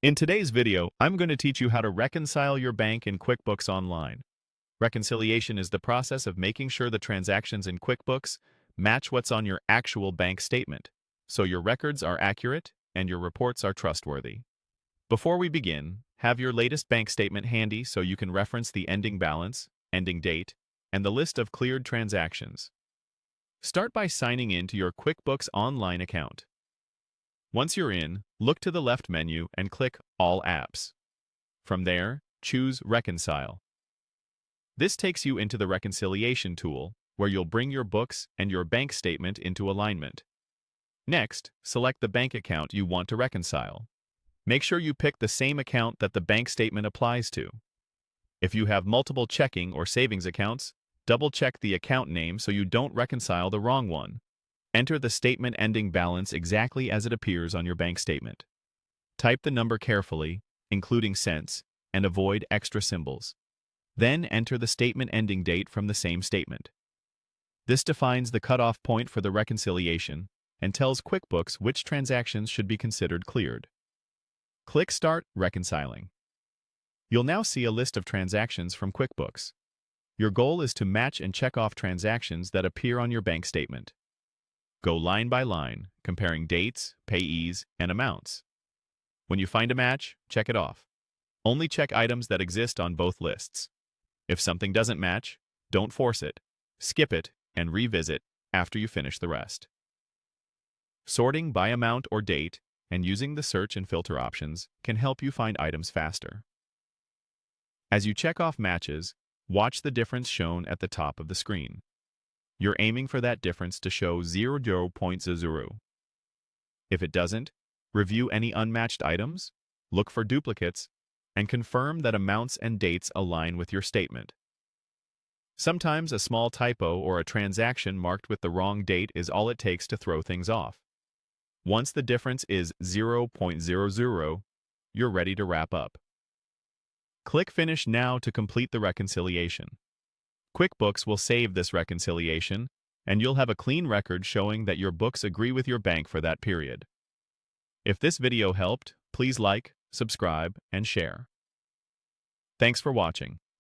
In today's video, I'm going to teach you how to reconcile your bank in QuickBooks Online. Reconciliation is the process of making sure the transactions in QuickBooks match what's on your actual bank statement, so your records are accurate and your reports are trustworthy. Before we begin, have your latest bank statement handy so you can reference the ending balance, ending date, and the list of cleared transactions. Start by signing in to your QuickBooks Online account. Once you're in, look to the left menu and click All Apps. From there, choose Reconcile. This takes you into the Reconciliation tool, where you'll bring your books and your bank statement into alignment. Next, select the bank account you want to reconcile. Make sure you pick the same account that the bank statement applies to. If you have multiple checking or savings accounts, double-check the account name so you don't reconcile the wrong one. Enter the statement ending balance exactly as it appears on your bank statement. Type the number carefully, including cents, and avoid extra symbols. Then enter the statement ending date from the same statement. This defines the cutoff point for the reconciliation and tells QuickBooks which transactions should be considered cleared. Click Start Reconciling. You'll now see a list of transactions from QuickBooks. Your goal is to match and check off transactions that appear on your bank statement. Go line by line, comparing dates, payees, and amounts. When you find a match, check it off. Only check items that exist on both lists. If something doesn't match, don't force it. Skip it and revisit after you finish the rest. Sorting by amount or date and using the search and filter options can help you find items faster. As you check off matches, watch the difference shown at the top of the screen. You're aiming for that difference to show 0.00. If it doesn't, review any unmatched items, look for duplicates, and confirm that amounts and dates align with your statement. Sometimes a small typo or a transaction marked with the wrong date is all it takes to throw things off. Once the difference is 0.00, you're ready to wrap up. Click Finish now to complete the reconciliation. QuickBooks will save this reconciliation, and you'll have a clean record showing that your books agree with your bank for that period. If this video helped, please like, subscribe, and share. Thanks for watching.